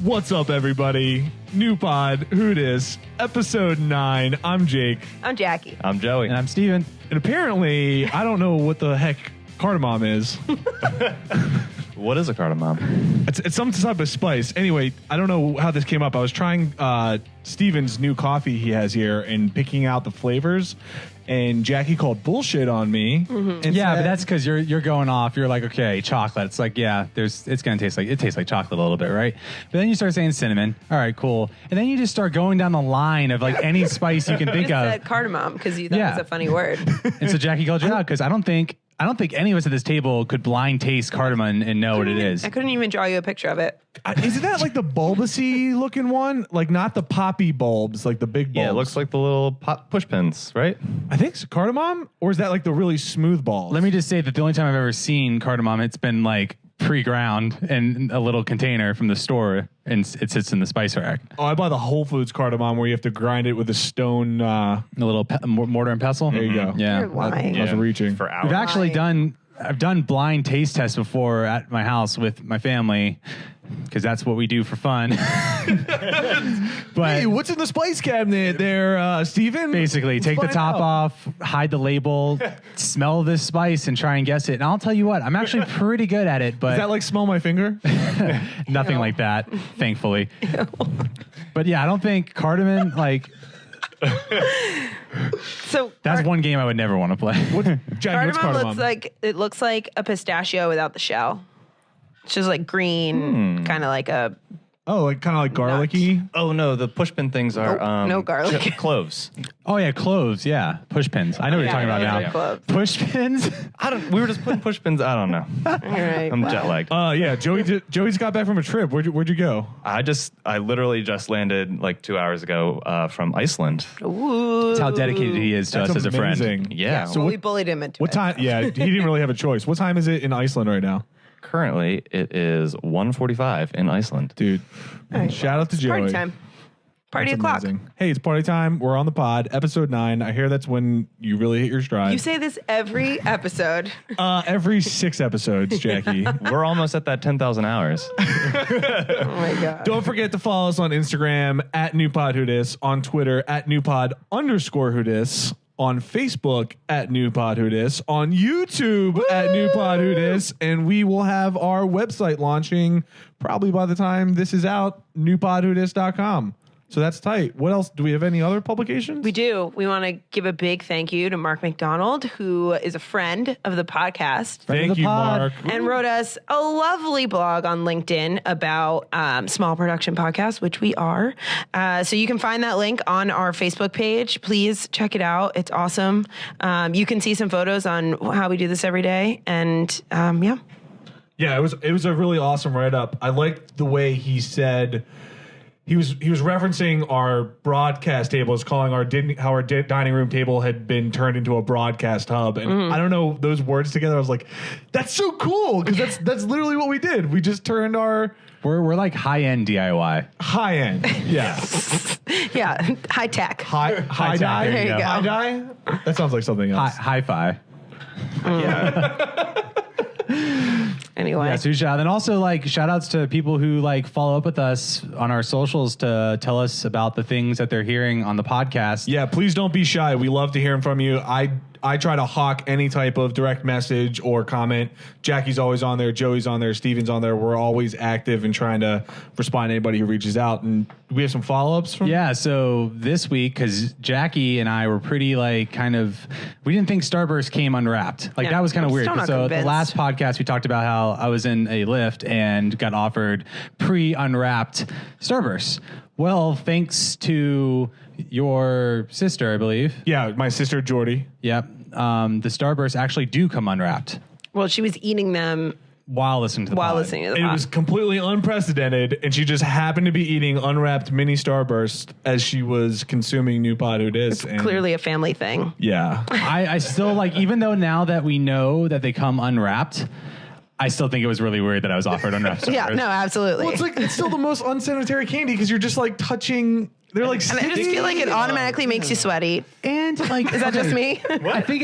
What's up, everybody? New pod, who dis, episode 9. I'm Jake. I'm Jackie. I'm Joey. And I'm Steven. And apparently, I don't know what the heck cardamom is. What is a cardamom? It's some type of spice. Anyway, I don't know how this came up. I was trying Steven's new coffee he has here and picking out the flavors. And Jackie called bullshit on me. Mm-hmm. And yeah, but that's because you're going off. You're like, okay, chocolate. It's like, yeah, it's gonna taste like chocolate a little bit, right? But then you start saying cinnamon. All right, cool. And then you just start going down the line of like any spice you can think of. Said cardamom because you thought it was a funny word. And so Jackie called you out because I don't think any of us at this table could blind taste cardamom and know what it is. I couldn't even draw you a picture of it. Isn't that like the bulbousy looking one? Like not the poppy bulbs, like the big bulbs. Yeah, it looks like the little push pins, right? I think it's cardamom, or is that like the really smooth balls? Let me just say that the only time I've ever seen cardamom, it's been like pre-ground in a little container from the store, and it sits in the spice rack. Oh, I buy the Whole Foods cardamom where you have to grind it with a stone. A little mortar and pestle. There you go. Yeah. You're lying. I was reaching for hours. We've actually I've done blind taste tests before at my house with my family because that's what we do for fun. But hey, what's in the spice cabinet there, Steven? basically, Let's take the find top out. off, hide the label, smell this spice, and try and guess it. And I'll tell you what, I'm actually pretty good at it. But Is that like smell my finger? nothing like that, thankfully. But yeah, I don't think cardamom like. So That's one game I would never want to play. Jackie, what's cardamom cardamom? looks like a pistachio without the shell. It's just like green, kind of like a Oh, like kind of like garlicky. Oh no, the push pin things are no garlic. cloves. Oh yeah, cloves. Yeah, push pins. I know what you're talking about now. yeah. Cloves. Push pins. We were just putting push pins. I don't know. All right. I'm jet lagged. Yeah, Joey's got back from a trip. Where'd you go? I literally just landed like 2 hours ago from Iceland. Ooh. That's how dedicated he is to That's us as a friend. amazing. Yeah. So we bullied him into What it. time? Yeah, he didn't really have a choice. What time is it in Iceland right now? Currently, it is 1:45 in Iceland. Dude, right. shout out to Joey. Party time. Party That's o'clock. amazing. Hey, it's party time. We're on the pod, episode 9. I hear that's when you really hit your stride. You say this every episode. Every 6 episodes, Jackie. We're almost at that 10,000 hours. Oh my god. Don't forget to follow us on Instagram at NewPodWhoDis, on Twitter at NewPod_Whodis, on Facebook at NewPodWhoDis, on YouTube at NewPodWhoDis, and we will have our website launching probably by the time this is out, newpodwhodis.com. So that's tight. What else? Do we have any other publications? We do. We want to give a big thank you to Mark McDonald, who is a friend of the podcast. Thank you, Mark. And wrote us a lovely blog on LinkedIn about small production podcasts, which we are. So you can find that link on our Facebook page. Please check it out. It's awesome. You can see some photos on how we do this every day. And yeah. Yeah, it was a really awesome write-up. I liked the way he said... He was referencing our broadcast table, as calling how our dining room table had been turned into a broadcast hub, and I don't know those words together. I was like, "That's so cool," because that's literally what we did. We just turned our We're like high end DIY. high end, yeah, Yeah. High tech. high tech, die. there you go. High die. That sounds like something else. Hi-fi. Anyway. Yeah, so then also like shout outs to people who like follow up with us on our socials to tell us about the things that they're hearing on the podcast. Yeah, please don't be shy. We love to hear from you. I try to hawk any type of direct message or comment. Jackie's always on there. Joey's on there. Steven's on there. We're always active and trying to respond to anybody who reaches out. And we have some follow-ups from... Yeah, so this week, because Jackie and I were pretty like we didn't think Starburst came unwrapped. Like that was kind of I'm weird. still not So convinced. the last podcast we talked about how I was in a lift and got offered pre-unwrapped Starburst. Well, thanks to your sister, I believe. Yeah, my sister, Jordy. Yep. The Starbursts actually do come unwrapped Well, she was eating them while listening to the while pod. listening to the It pod. was completely unprecedented, and she just happened to be eating unwrapped mini Starburst as she was consuming New Pod Who Dis. And Clearly a family thing. yeah. I still like, even though now that we know that they come unwrapped, I still think it was really weird that I was offered unwrapped Starburst. Yeah, no, absolutely. Well, it's still the most unsanitary candy because you're just like touching. They're like and I just feel like it automatically makes you sweaty. And like, Is that just me? I think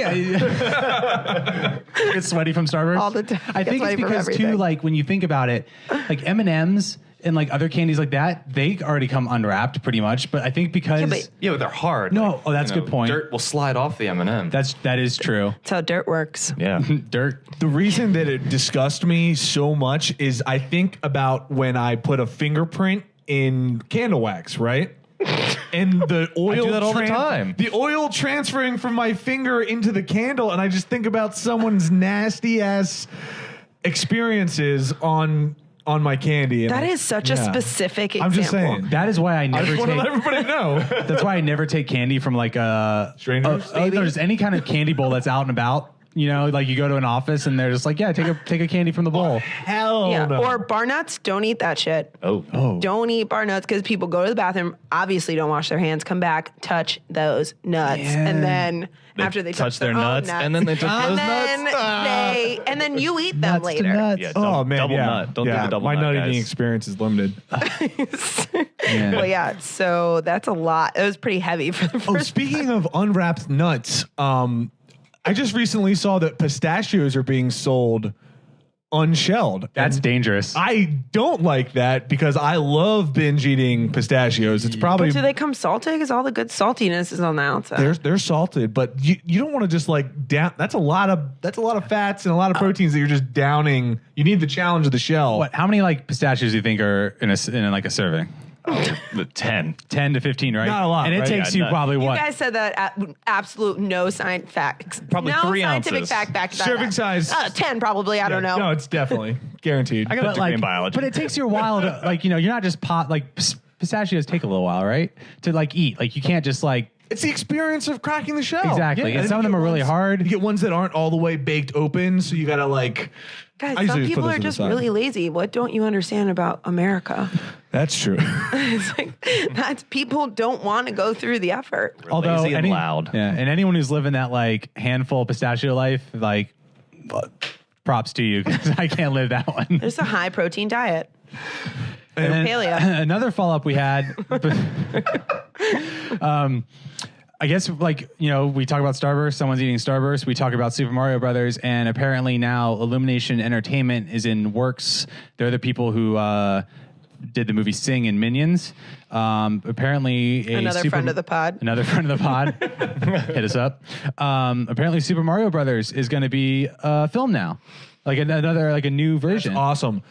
it's sweaty from Starburst All the time. I think It's it's sweaty from because too, everything. like when you think about it, like M&Ms and like other candies like that, they already come unwrapped pretty much. But I think because but they're hard. No, that's a good point. Dirt will slide off the M&M. that is true. That's how dirt works. Yeah. Dirt. The reason that it disgusts me so much is I think about when I put a fingerprint in candle wax, right? And the oil do that all the time. The oil transferring from my finger into the candle, and I just think about someone's nasty ass experiences on my candy. And That is such a specific example. I'm just saying. That is why I I never just want to take. let everybody know. That's why I never take candy from like Strangers? there's any kind of candy bowl that's out and about. You know, like you go to an office and they're just like, yeah, take a candy from the bowl. Hell Yeah. no. Or bar nuts, don't eat that shit. Oh. Don't eat bar nuts because people go to the bathroom, obviously don't wash their hands, come back, touch those nuts. Yeah. And then after they touch their own nuts, and then they touch those nuts. And then you eat them Nuts to later. nuts. Yeah, Oh man, double yeah. nut. Don't do the double my nut, nut guys. eating experience is limited. Yeah. Well, yeah, so that's a lot. It was pretty heavy for the Oh, first. speaking of unwrapped nuts, I just recently saw that pistachios are being sold unshelled. That's And dangerous. I don't like that because I love binge eating pistachios. It's probably Do they come salted? Because all the good saltiness is on the outside. they're salted, but you don't want to just like down. That's a lot of fats and a lot of proteins that you're just downing. You need the challenge of the shell. What? How many like pistachios do you think are in like a serving? The 10. 10 to 15, right? Not a lot, And it right? takes Yeah, you not- probably You what? guys said that absolute no science facts. Probably no 3 scientific ounces. fact back to that. Serving size. 10 probably. I don't know. No, it's definitely guaranteed. I got a But degree in like, biology. but it takes you a while to like, you know, you're not just pistachios take a little while, right? To like eat. Like you can't just like It's the experience of cracking the shell. Exactly. And then some you of them get are really ones- hard. You get ones that aren't all the way baked open, so you gotta like. Guys, I usually some just put people those are to the just side. really lazy. What don't you understand about America? That's true. It's like people don't want to go through the effort. although lazy and loud. Yeah, and anyone who's living that like handful pistachio life, like props to you because I can't live that one. There's a high protein diet. And then Paleo. another follow up we had. I guess like, you know, we talk about Starburst, someone's eating Starburst. We talk about Super Mario Brothers, and apparently now Illumination Entertainment is in works. They're the people who did the movie Sing and Minions. Apparently Another friend of the pod. Another friend of the pod. Hit us up. Apparently Super Mario Brothers is going to be filmed now. Like another, like a new version. Awesome.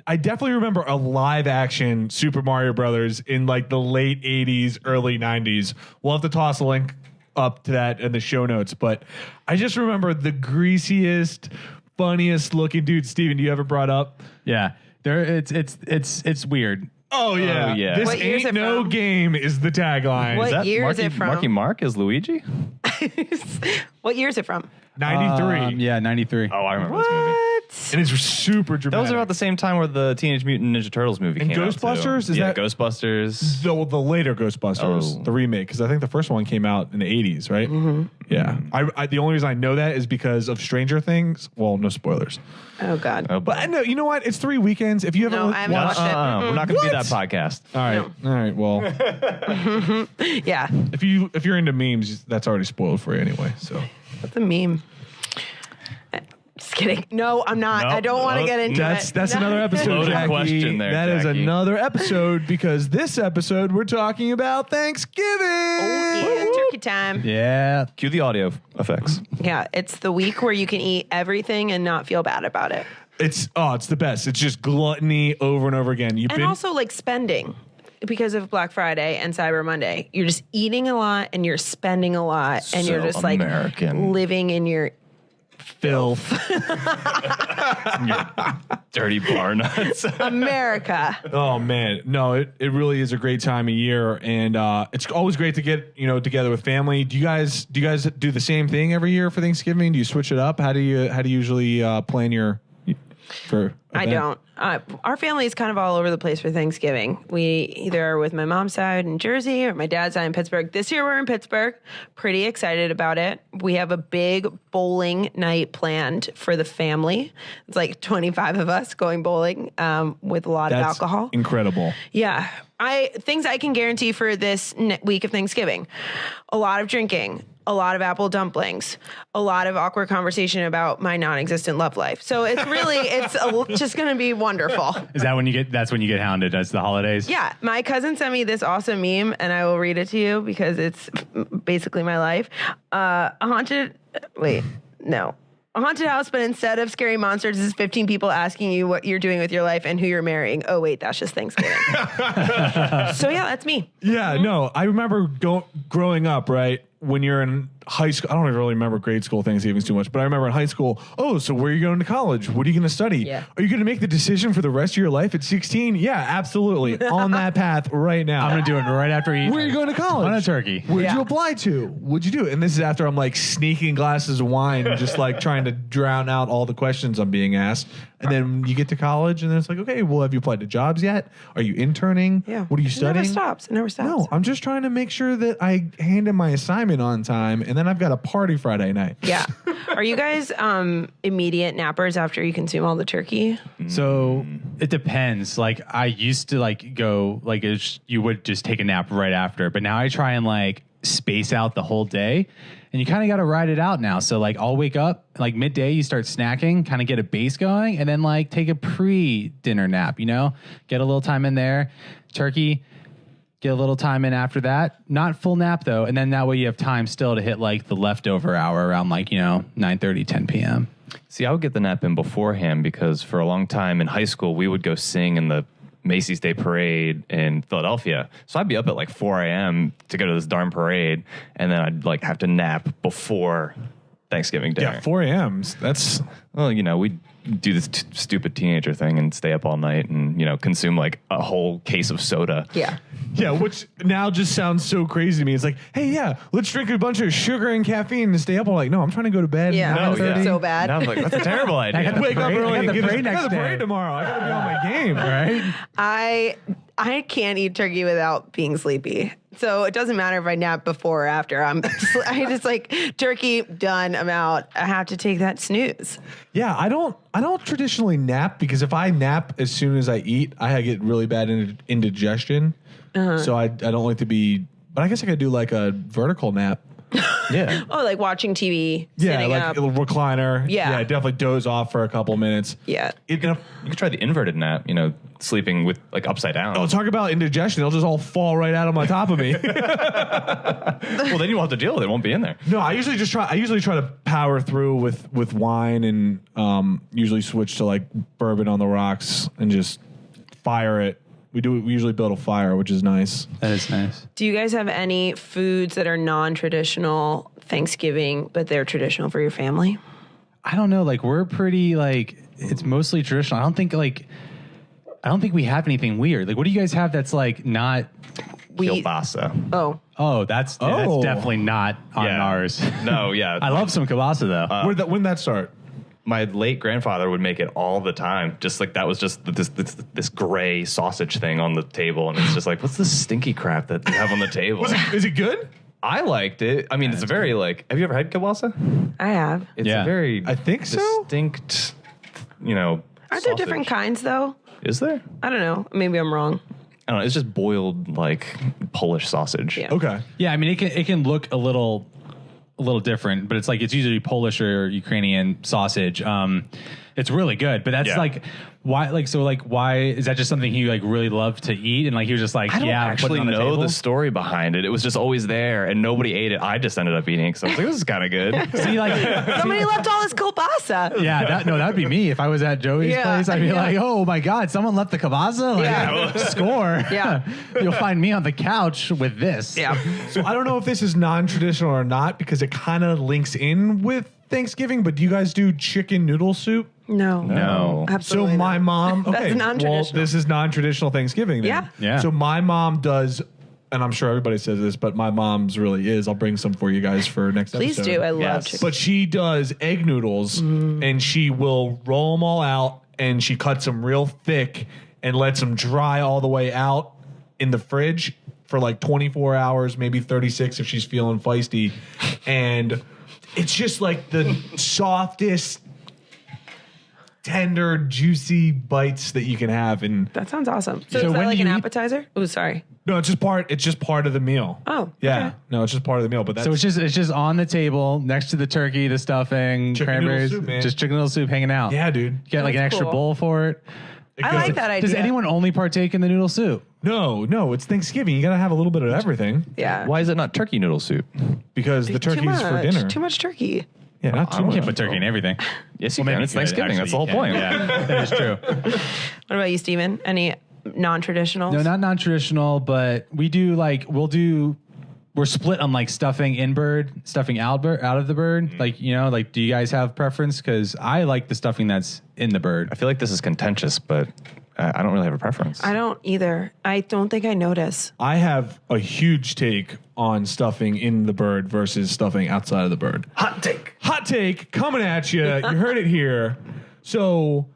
I definitely remember a live action Super Mario Brothers in like the late 80s, early 90s. We'll have to toss a link up to that in the show notes. But I just remember the greasiest, funniest looking dude. Steven, do you ever brought up? Yeah. It's weird. Oh, yeah. Oh, yeah. This What year is ain't it no from? game is the tagline. What Is that year is Marky, it from? Marky Mark is Luigi? What year is it from? 93. Yeah, 93. Oh, I remember this movie. What? And it's super dramatic. That was about the same time where the Teenage Mutant Ninja Turtles movie And came out. too. Ghostbusters? Is yeah, that- Ghostbusters. the later Ghostbusters, Oh. the remake, because I think the first one came out in the 80s, right? Mm-hmm. Yeah. I the only reason I know that is because of Stranger Things. Well, no spoilers. Oh, God. Oh, But I know, you know what? It's 3 weekends. If you haven't, No, I haven't watched it. we're not going to do What? that podcast. all right. Well, Yeah. if you're into memes, that's already spoiled for you anyway. So That's a meme. Just kidding. No, I'm not. Nope. I don't want to Nope. get into that's it. that's No. another episode. Loaded Jackie. question there, That is Jackie. another episode because this episode we're talking about Thanksgiving. Yeah, turkey time. Yeah. Cue the audio effects. Yeah, it's the week where you can eat everything and not feel bad about it. It's the best. It's just gluttony over and over again. You've And also like spending because of Black Friday and Cyber Monday. You're just eating a lot and you're spending a lot and you're So just like American. living in your filth. Dirty bar nuts. America. Oh man, no, it really is a great time of year, and it's always great to get together with family. Do you guys do the same thing every year for Thanksgiving? Do you switch it up? How do you usually plan your for? I don't. Our family is kind of all over the place for Thanksgiving. We either are with my mom's side in Jersey or my dad's side in Pittsburgh. This year we're in Pittsburgh. Pretty excited about it. We have a big bowling night planned for the family. It's like 25 of us going bowling with a lot of alcohol. Incredible. Yeah. Things I can guarantee for this week of Thanksgiving. A lot of drinking. a lot of apple dumplings, a lot of awkward conversation about my non-existent love life. So it's really, just going to be wonderful. Is that when that's when you get hounded as the holidays? Yeah. My cousin sent me this awesome meme and I will read it to you because it's basically my life. A haunted house, but instead of scary monsters, it's 15 people asking you what you're doing with your life and who you're marrying. Oh, wait, that's just Thanksgiving. So, yeah, that's me. Yeah, no, I remember growing up, right? When you're in high school, I don't even really remember grade school Thanksgivings too much, but I remember in high school, oh, so where are you going to college? What are you going to study? Yeah. Are you going to make the decision for the rest of your life at 16? Yeah, absolutely. On that path right now. I'm going to do it right after you eat. Where are you going to college? On a turkey. Where'd you apply to? What'd you do? And this is after I'm like sneaking glasses of wine and just like trying to drown out all the questions I'm being asked. And then you get to college and then it's like, okay, well, have you applied to jobs yet? Are you interning? Yeah. What are you studying? It never stops. No, I'm just trying to make sure that I hand in my assignment on time and then I've got a party Friday night. Yeah. Are you guys immediate nappers after you consume all the turkey? So it depends. Like I used to like go like you would just take a nap right after, but now I try and like space out the whole day. And you kind of got to ride it out now. So like I'll wake up like midday, you start snacking, kind of get a base going, and then like take a pre-dinner nap, you know, get a little time in there, turkey, get a little time in after that. Not full nap though. And then that way you have time still to hit like the leftover hour around like, 9:30, 10 p.m. See, I would get the nap in beforehand because for a long time in high school, we would go sing in the Macy's Day Parade in Philadelphia. So I'd be up at like 4 a.m. to go to this darn parade, and then I'd like have to nap before Thanksgiving dinner. Yeah, 4 a.m. That's... Well, we do this stupid teenager thing and stay up all night and, consume like a whole case of soda. Yeah. Yeah, which now just sounds so crazy to me. It's like, hey, yeah, let's drink a bunch of sugar and caffeine and stay up all night. No, I'm trying to go to bed. Yeah, No, yeah. so bad. And I was like, that's a terrible idea. got the Wake up parade- early I got and the get parade I got next the parade day. tomorrow. I got to be on my game. Right? I can't eat turkey without being sleepy. So it doesn't matter if I nap before or after. I just like turkey, done, I'm out. I have to take that snooze. Yeah, I don't traditionally nap because if I nap as soon as I eat, I get really bad indigestion. So I don't like to be, but I guess I could do like a vertical nap. Yeah. Oh, like watching TV, Yeah, sitting like up. a recliner. Yeah. Definitely doze off for a couple minutes. Yeah. You could try the inverted nap, sleeping with like upside down. Oh, talk about indigestion. It'll just all fall right out on top of me. Well, then you won't have to deal with it. It won't be in there. No, I usually try to power through with wine and usually switch to like bourbon on the rocks and just fire it. We usually build a fire, which is nice. That is nice. Do you guys have any foods that are non-traditional Thanksgiving, but they're traditional for your family? I don't know. Like we're pretty like it's mostly traditional. I don't think we have anything weird. Like what do you guys have that's like not? Kielbasa. Oh, That's Oh. definitely not on Yeah. ours. No, yeah. I love some kielbasa though. When did that start? My late grandfather would make it all the time. Just like that was just this gray sausage thing on the table. And it's just like, what's this stinky crap that you have on the table? Is it good? I liked it. I mean, it's a very like, have you ever had kielbasa? I have. It's Yeah. a very I think so. distinct, Aren't there different kinds though? Is there? I don't know. Maybe I'm wrong. I don't know. It's just boiled like Polish sausage. Yeah. Okay. Yeah, I mean it can look a little different, but it's usually Polish or Ukrainian sausage. It's really good, but that's Yeah. like why why is that just something he like really loved to eat and like he was just like I don't actually putting it on know table? the story behind it. It was just always there, and nobody ate it. I just ended up eating it because I was like, "This is kind of good." See, like Somebody left all this kielbasa. yeah, that'd be me if I was at Joey's Yeah, place. I'd be yeah. like, oh my god, someone left the kielbasa. Like, Yeah. score. Yeah. You'll find me on the couch with this. Yeah. So I don't know if this is non-traditional or not because it kind of links in with Thanksgiving. But do you guys do chicken noodle soup? No. No. Absolutely So my not. mom. That's Okay, well, non-traditional. this is non-traditional Thanksgiving. Then. Yeah. Yeah. So my mom does, and I'm sure everybody says this, but my mom's really is. I'll bring some for you guys for next Please episode. do. I love Yes. chicken. But she does egg noodles, and she will roll them all out, and she cuts them real thick and lets them dry all the way out in the fridge for like 24 hours, maybe 36 if she's feeling feisty. And it's just like the softest tender, juicy bites that you can have. And That sounds awesome. So, So is that when like do an you eat- appetizer? Oh, sorry. no, it's just part of the meal. Oh, yeah. okay. No, it's just part of the meal. But that's So it's just on the table next to the turkey, the stuffing, Chicken noodle cranberries, soup, man. just chicken noodle soup hanging out. yeah, dude. Get like an That's extra cool. bowl for it. It I goes- like that idea. Does anyone only partake in the noodle soup? No, it's Thanksgiving. You got to have a little bit of everything Yeah. Why is it not turkey noodle soup? because the Too turkey's for dinner. Too much turkey. Yeah, not too You much. can't put turkey in everything. Yes, you Well, can. maybe It's you could, Thanksgiving. actually, That's the whole you can. point. Yeah, that is true. What about you, Steven? Any non-traditionals? No, not non-traditional, but we're split on like stuffing in bird, stuffing out of the bird. Like, like, do you guys have preference? Because I like the stuffing that's in the bird. I feel like this is contentious, but I don't really have a preference. I don't either. I don't think I notice. I have a huge take on stuffing in the bird versus stuffing outside of the bird. Hot take coming at you. You heard it here. So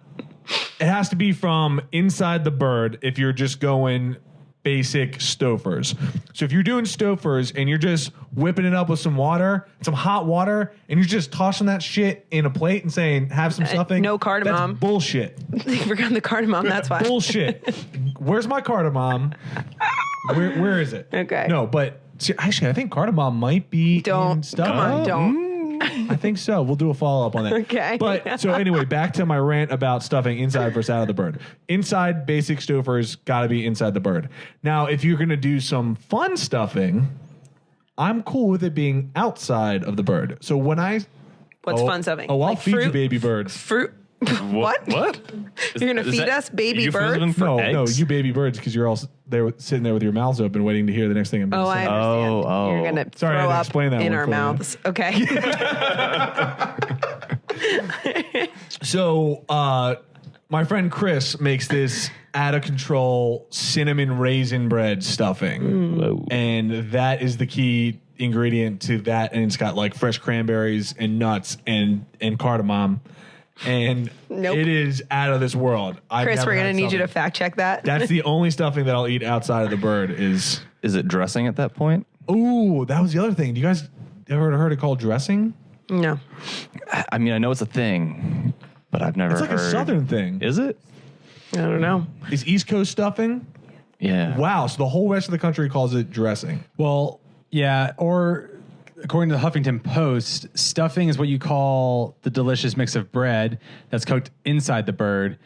it has to be from inside the bird if you're just going basic Stofers. So if you're doing Stofers and you're just whipping it up with some water, some hot water, and you're just tossing that shit in a plate and saying, have some stuffing. no cardamom. That's bullshit. You forgot the cardamom. That's why. Bullshit. Where's my cardamom? Where is it? Okay. No, but see, actually, I think cardamom might be in Don't. stuff. Come on. Don't. I think so. We'll do a follow up on that. Okay. But so anyway, back to my rant about stuffing inside versus out of the bird. Inside basic Stofers got to be inside the bird. Now, if you're going to do some fun stuffing, I'm cool with it being outside of the bird. So when What's fun stuffing? Oh, I'll Like feed you fruit? baby birds. Fruit. What? What? You're gonna Is feed that us baby euphemism birds? for No, eggs? you baby birds, because you're all there sitting there with your mouths open, waiting to hear the next thing I'm going Oh, to I say. understand. Oh. You're gonna Sorry, I had throw to up explain that in one our for you. mouths. Okay. So, my friend Chris makes this out of control cinnamon raisin bread stuffing. Whoa. And that is the key ingredient to that. And it's got like fresh cranberries and nuts and cardamom. And Nope. it is out of this world. Chris, we're gonna need you to fact check that. That's the only stuffing that I'll eat outside of the bird is. Is it dressing at that point? Ooh, that was the other thing. Do you guys ever heard it called dressing? No. I mean, I know it's a thing, but I've never It's like heard. a southern thing. Is it? I don't know. Is East Coast stuffing? Yeah. Wow. So the whole rest of the country calls it dressing. Well, yeah, or according to the Huffington Post, stuffing is what you call the delicious mix of bread that's cooked inside the bird,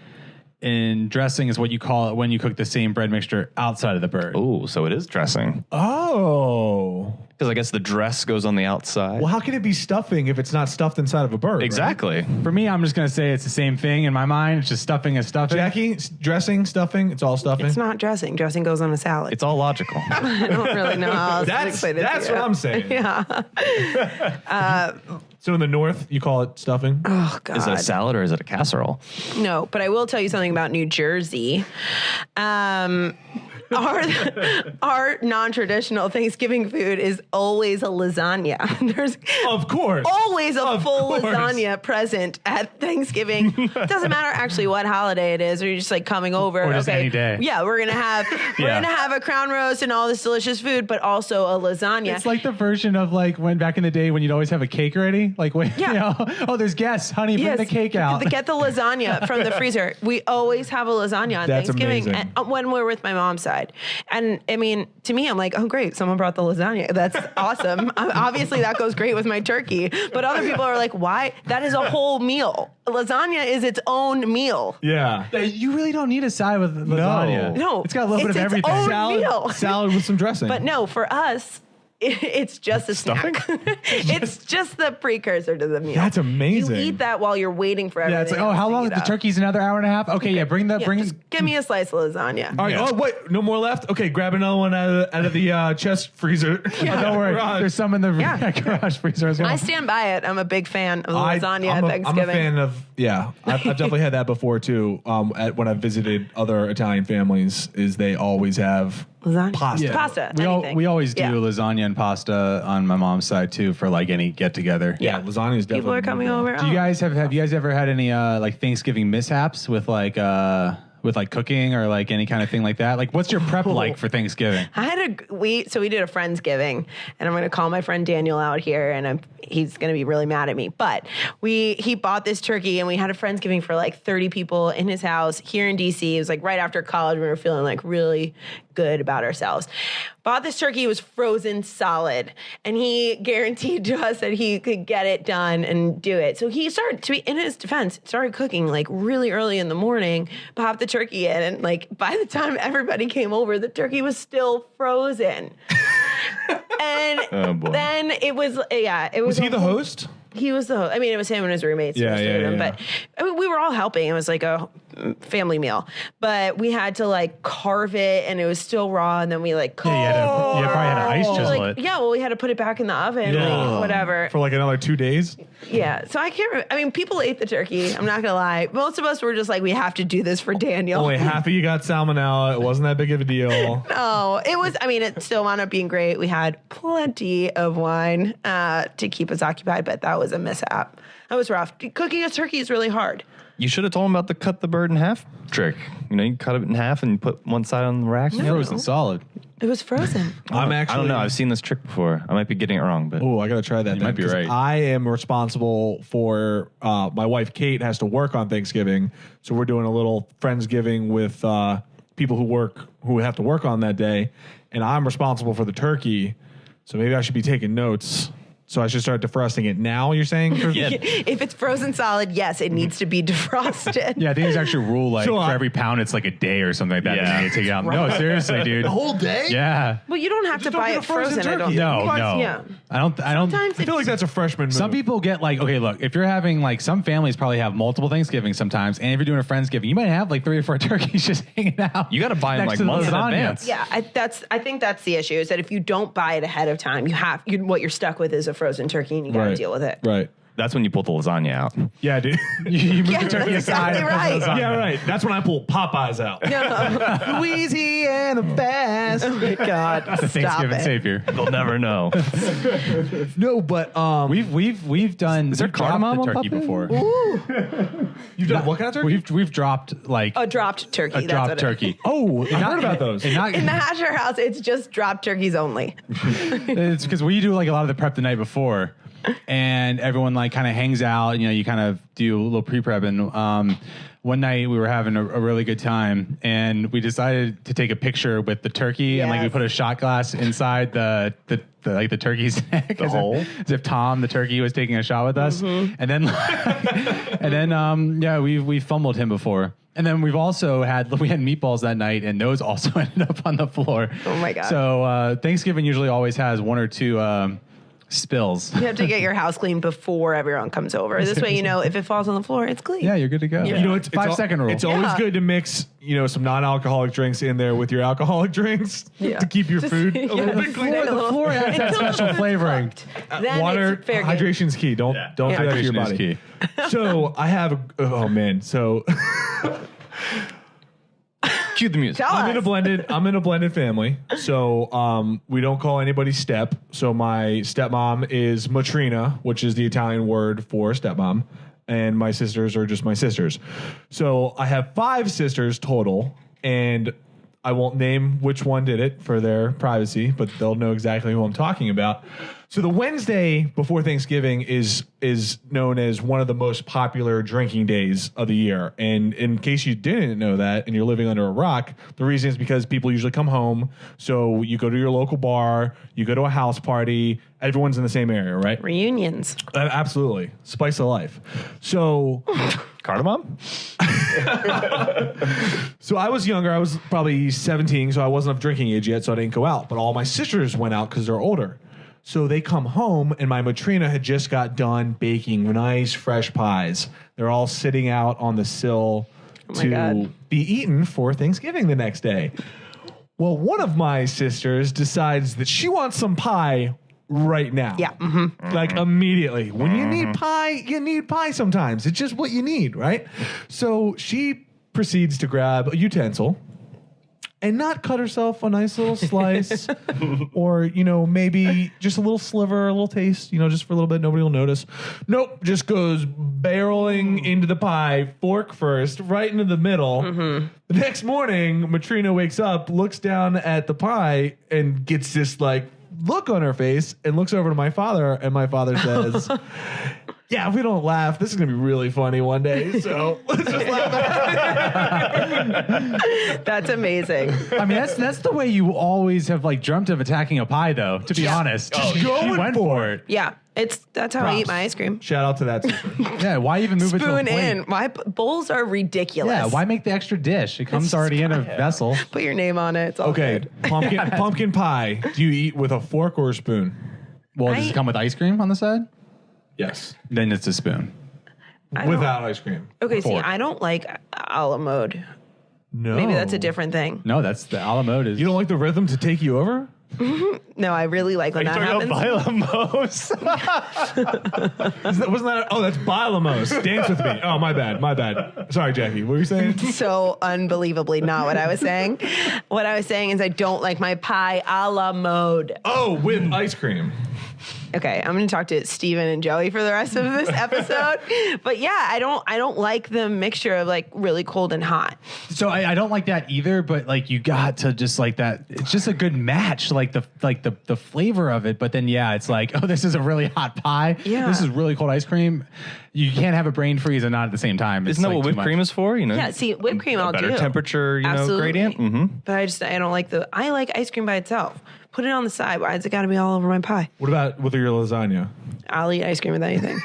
and dressing is what you call it when you cook the same bread mixture outside of the bird. Oh, so it is dressing. Oh. Because I guess the dress goes on the outside. Well, how can it be stuffing if it's not stuffed inside of a bird? right? Exactly. For me, I'm just going to say it's the same thing in my mind. It's just stuffing is stuffing. Jackie, dressing, stuffing, it's all stuffing. It's not dressing. Dressing goes on a salad. It's all logical. I don't really know how else to That's explain it to what you. I'm saying. Yeah. So in the North, you call it stuffing? Oh God. Is it a salad or is it a casserole? No, but I will tell you something about New Jersey. Our non-traditional Thanksgiving food is always a lasagna. There's Of course. always a Of full course. lasagna present at Thanksgiving. Doesn't matter actually what holiday it is, or you're just like coming over. Or just any day. Yeah, we're gonna have a crown roast and all this delicious food, but also a lasagna. It's like the version of like when back in the day when you'd always have a cake ready. Like, when, Yeah. oh, there's guests. Honey, bring the cake out. Get the lasagna from the freezer. We always have a lasagna on That's Thanksgiving amazing. when we're with my mom's side. And I mean, to me, I'm like, oh, great. Someone brought the lasagna. That's awesome. Obviously, that goes great with my turkey. But other people are like, why? That is a whole meal. Lasagna is its own meal. Yeah. You really don't need a side with lasagna. No. It's got a little bit of It's its everything. own Salad, meal. salad with some dressing. But no, for us, it's just a snack. It's just the precursor to the meal. That's amazing. You eat that while you're waiting for everything. Yeah, it's like, oh, else how to long? heat The up. turkey's another hour and a half. Okay, yeah, bring Yeah, just give me a slice of lasagna. All right. Yeah. Oh, wait. No more left? Okay, grab another one out of the chest freezer. Oh, don't worry. Garage. There's some in the Yeah. garage freezer as well. I stand by it. I'm a big fan of lasagna at I'm Thanksgiving. a fan of, yeah. I've definitely had that before too. When I've visited other Italian families, is they always have Lasagna? pasta. Yeah. Pasta. we anything. always do Yeah. lasagna and pasta on my mom's side too for like any get together. Yeah, lasagna is definitely. People are coming over. Do you guys have you guys ever had any like Thanksgiving mishaps with like with like cooking or like any kind of thing like that? Like, what's your prep like for Thanksgiving? We did a Friendsgiving, and I'm going to call my friend Daniel out here, and he's going to be really mad at me. But he bought this turkey, and we had a Friendsgiving for like 30 people in his house here in DC. It was like right after college. We were feeling like really good about ourselves. Bought this turkey, it was frozen solid, and he guaranteed to us that he could get it done and do it. So he started, to be in his defense, started cooking like really early in the morning, popped the turkey in, and like by the time everybody came over, the turkey was still frozen. And then it was, Was he the host? He was the host. I mean, it was him and his roommates. Yeah. But I mean, we were all helping. It was like a family meal. But we had to like carve it, and it was still raw. And then we like You probably had to ice chisel it. Yeah, well, we had to put it back in the oven, like, whatever. For like another 2 days? Yeah. So I can't. I mean, people ate the turkey. I'm not gonna lie. Most of us were just like, we have to do this for Daniel. Only half of you got salmonella. It wasn't that big of a deal. No, it was. I mean, it still wound up being great. We had plenty of wine to keep us occupied, but that was a mishap. That was rough. Cooking a turkey is really hard. You should have told him about the cut the bird in half trick. You know, you cut it in half and you put one side on the rack. Frozen solid. It was frozen. I don't know. I've seen this trick before. I might be getting it wrong, but Oh, I got to try that. You might be right. I am responsible for my wife, Kate, has to work on Thanksgiving. So we're doing a little Friendsgiving with people who have to work on that day. And I'm responsible for the turkey. So maybe I should be taking notes. So I should start defrosting it now, you're saying? If it's frozen solid, yes, it needs to be defrosted. Yeah, I think there's actually a rule like So, for every pound, it's like a day or something like that. Yeah. You need to take it out. No, seriously, dude. The whole day? Yeah. Well, you don't have to don't buy get a it frozen. frozen I don't. turkey. No. Yeah. I don't. Sometimes I feel like that's a freshman move. Some people get like, okay, look, if you're having like some families probably have multiple Thanksgivings sometimes, and if you're doing a Friendsgiving, you might have like 3 or 4 turkeys just hanging out. you got to buy them next like to the months in lasagna. advance. Yeah, I think that's the issue. Is that if you don't buy it ahead of time, what you're stuck with is a frozen turkey, and you got to deal with it. Right. That's when you pull the lasagna out. Yeah, dude. You move Yeah, the turkey that's aside. exactly and put the right. lasagna. Yeah, right. That's when I pull Popeyes out. No. Louisiana Bass. Oh my God! The Stop Thanksgiving it. savior. They'll never know. No, but We've done. Is there we've dropped cardamom the on turkey top of it? before. you've done what kind of turkey? We've dropped like A dropped turkey. a that's dropped what turkey. Oh, I heard about those. And not, In the Hatcher house, it's just dropped turkeys only. it's because we do like a lot of the prep the night before, and everyone like kind of hangs out. You know, you kind of do a little pre-prep. And one night we were having a really good time, and we decided to take a picture with the turkey, and like we Yes. put a shot glass inside the turkey's neck, The hole? as if Tom the turkey was taking a shot with us. And then we fumbled him before. And then we had meatballs that night, and those also ended up on the floor. Oh my God. So Thanksgiving usually always has 1 or 2 spills. You have to get your house clean before everyone comes over. This way, you know, if it falls on the floor, it's clean. Yeah, you're good to go. Yeah. You know, it's 5-second rule. It's always Yeah. good to mix, some non-alcoholic drinks in there with your alcoholic drinks Yeah. to keep your Just- food a yeah, little bit just cleaner. a little- floor adds that Until the special food's flavoring. cooked. Then Water, it's fair game. hydration's key. Don't do that to your Hydration is body. key. So I have so Cue the music. Tell I'm us. in a blended family. So we don't call anybody step. So my stepmom is matrina, which is the Italian word for stepmom, and my sisters are just my sisters. So I have 5 sisters total, and I won't name which one did it for their privacy, but they'll know exactly who I'm talking about. So the Wednesday before Thanksgiving is known as one of the most popular drinking days of the year. And in case you didn't know that and you're living under a rock, the reason is because people usually come home. So you go to your local bar, you go to a house party, everyone's in the same area, right? Reunions. Absolutely. Spice of life. So Cardamom? So I was younger. I was probably 17, so I wasn't of drinking age yet, so I didn't go out. But all my sisters went out because they're older. So they come home, and my matrina had just got done baking nice, fresh pies. They're all sitting out on the sill my to God. be eaten for Thanksgiving the next day. Well, one of my sisters decides that she wants some pie right now. Yeah. Mm-hmm. Like immediately. When you need pie sometimes. It's just what you need, right? So she proceeds to grab a utensil and not cut herself a nice little slice or, maybe just a little sliver, a little taste, just for a little bit. Nobody will notice. Nope. Just goes barreling into the pie, fork first, right into the middle. The next morning, Matrina wakes up, looks down at the pie, and gets this look on her face and looks over to my father, and my father says, yeah, if we don't laugh, this is going to be really funny one day. So let's just laugh at it. That's amazing. I mean, that's the way you always have dreamt of attacking a pie, though. To be honest, going you went for it. Yeah, that's how I eat my ice cream. Shout out to that sister. Yeah, why even move it to a Spoon plate? in. My bowls are ridiculous. Yeah, why make the extra dish? It comes already in a vessel. Put your name on it. It's all Okay, good. pumpkin pie. Do you eat with a fork or a spoon? Well, does it come with ice cream on the side? Yes. Then it's a spoon. Without ice cream. Okay, see, Fork. I don't like a la mode. No. Maybe that's a different thing. No, that's the a la mode. You don't like the rhythm to take you over? No, I really like when that happens. Bailamos? Wasn't that? Oh, that's Bilamos. Dance with me. Oh, my bad. Sorry, Jackie. What were you saying? So unbelievably not what I was saying. What I was saying is I don't like my pie a la mode. Oh, with ice cream. Okay, I'm going to talk to Steven and Joey for the rest of this episode. But yeah, I don't like the mixture of really cold and hot. So I don't like that either, but you got to just like that. It's just a good match, the flavor of it. But then it's oh, this is a really hot pie. Yeah. This is really cold ice cream. You can't have a brain freeze and not at the same time. Isn't that what whipped cream is for? Yeah, see, whipped cream I'll better do. temperature, Absolutely. gradient. Mm-hmm. But I don't like I like ice cream by itself. Put it on the side. Why does it got to be all over my pie? What about with your lasagna? I'll eat ice cream with anything.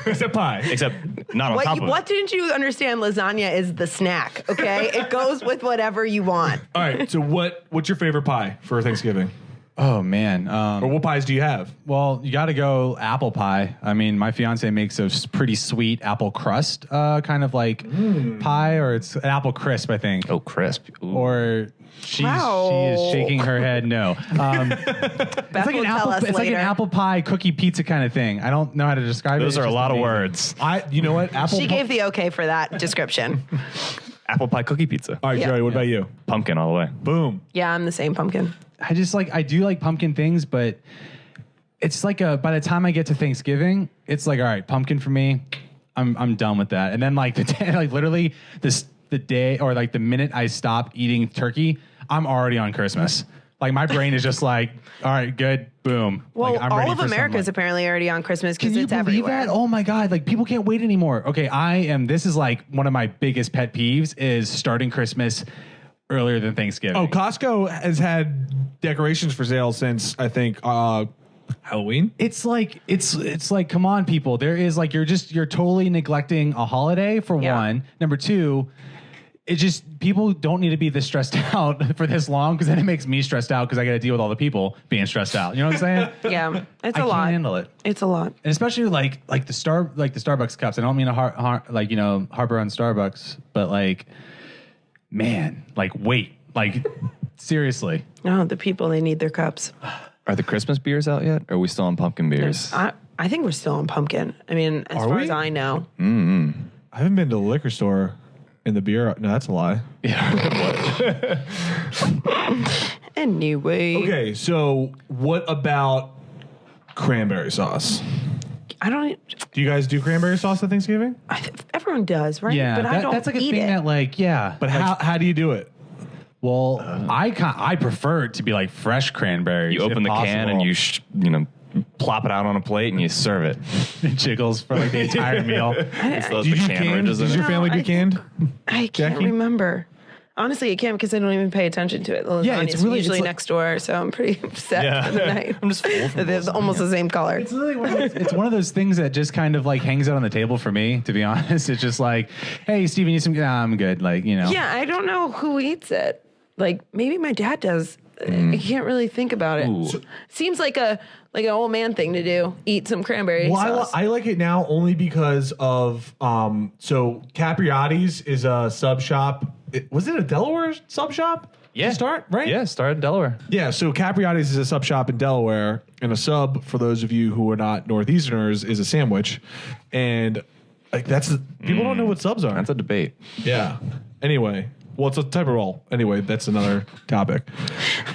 Except pie. Except not on top of it. What didn't you understand? Lasagna is the snack, okay? It goes with whatever you want. All right. So what's your favorite pie for Thanksgiving? Oh man. Or what pies do you have? Well, you got to go apple pie. I mean, my fiance makes a pretty sweet apple crust kind of pie, or it's an apple crisp, I think. Oh, crisp. Ooh. Or she Wow. is shaking her head no. Beth will tell us it's like an later. apple pie cookie pizza kind of thing. I don't know how to describe it. Those It's are a just lot of amazing. words. You know what? Apple. She gave the okay for that description. Apple pie cookie pizza. All right, Yeah. Joey. What about you? Pumpkin all the way. Boom. Yeah, I'm the same pumpkin. I just I do like pumpkin things, but it's by the time I get to Thanksgiving, it's all right, pumpkin for me. I'm done with that. And then the day, literally the day or the minute I stop eating turkey, I'm already on Christmas. My brain is just all right, good, boom. Well, I'm ready all of for America's something. apparently already on Christmas because Can you it's believe everywhere. that? Oh my God. People can't wait anymore. Okay. This is one of my biggest pet peeves is starting Christmas earlier than Thanksgiving. Oh, Costco has had decorations for sale since I think Halloween. It's come on, people. There is you're totally neglecting a holiday for Yeah. one. Number two, it's just people don't need to be this stressed out for this long because then it makes me stressed out because I got to deal with all the people being stressed out. You know what I'm saying? Yeah, it's I a lot. can't handle it. It's a lot. And especially the Starbucks cups. I don't mean to harbor on Starbucks, but man, wait, seriously. No, the people, they need their cups. Are the Christmas beers out yet? Or are we still on pumpkin beers? I think we're still on pumpkin. I mean, as Are far we? as I know. I haven't been to the liquor store in the beer. No, that's a lie. Anyway. Okay, so what about cranberry sauce? I don't. Do you guys do cranberry sauce at Thanksgiving? Everyone does, right? Yeah, but I don't that's a eat thing it. that But how do you do it? Well, I prefer it to be fresh cranberries. You open if the can and possible. you plop it out on a plate and you serve it. It jiggles for the entire meal. It's those Do you do pecan canned? ridges in Does your it. family do I- canned? I can't Jackie? remember. Honestly, I can't because I don't even pay attention to it. The Yeah, lasagna's it's really- usually it's next door, so I'm pretty upset Yeah. for the night. I'm just full from They're almost the same color. It's literally it's one of those things that just kind of hangs out on the table for me, to be honest. It's just hey, Steven, you some? Nah, I'm good. Yeah, I don't know who eats it. Maybe my dad does. I can't really think about it. Ooh. Seems like an old man thing to do. Eat some cranberry sauce. I like it now only because of so Capriati's is a sub shop. Was it a Delaware sub shop? Yeah. To start, right? Yeah, started in Delaware. Yeah, so Capriati's is a sub shop in Delaware, and a sub, for those of you who are not Northeasterners, is a sandwich. And people don't know what subs are. That's a debate. Yeah. Anyway, Well, it's a type of roll. Anyway, that's another topic.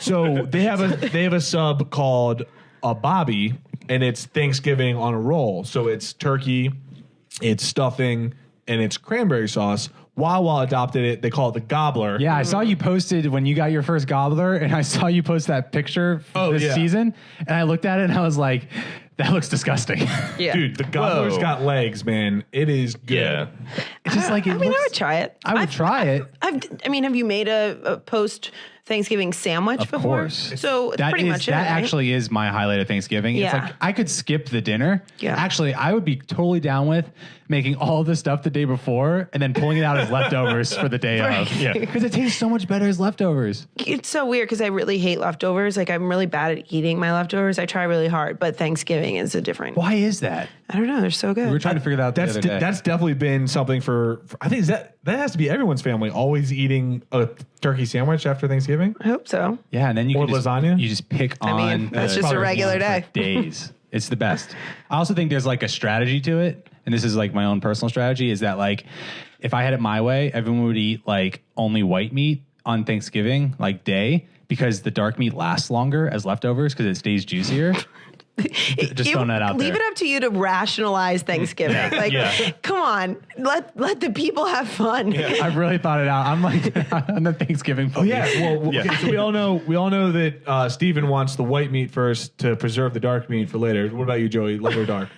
So they have a sub called a Bobby, and it's Thanksgiving on a roll. So it's turkey, it's stuffing, and it's cranberry sauce. Wawa adopted it. They call it the gobbler. Yeah, I saw you posted when you got your first gobbler, and I saw you post that picture this season, and I looked at it and I was like, that looks disgusting. Yeah. Dude, the gobbler's got legs, man. It is good. Yeah. It's just like, I mean, I would try it. I would try it. Have you made a post Thanksgiving sandwich Of before? course. So it's pretty much that it, right? actually is my highlight of Thanksgiving. It's Yeah. like I could skip the dinner. Yeah. Actually, I would be totally down with making all the stuff the day before and then pulling it out as leftovers for the day of. Yeah. Because it tastes so much better as leftovers. It's so weird because I really hate leftovers. Like I'm really bad at eating my leftovers. I try really hard, but Thanksgiving is a different. Why is that? I don't know. They're so good. We were trying to figure that out the other day. That's definitely been something for I think that has to be everyone's family always eating a turkey sandwich after Thanksgiving. I hope so. Yeah, and then you Or can just, lasagna? You just pick on. I mean, that's the just a regular for day. Days. It's the best. I also think there's like a strategy to it, and this is like my own personal strategy. Is that like if I had it my way, everyone would eat like only white meat on Thanksgiving, like day, because the dark meat lasts longer as leftovers because it stays juicier. Just throwing that out Leave there. it up to you to rationalize Thanksgiving. Come on, let the people have fun. I've really thought it out. I'm like on the Thanksgiving. Oh yeah. Well, okay, so we all know that Steven wants the white meat first to preserve the dark meat for later. What about you, Joey? Light or dark?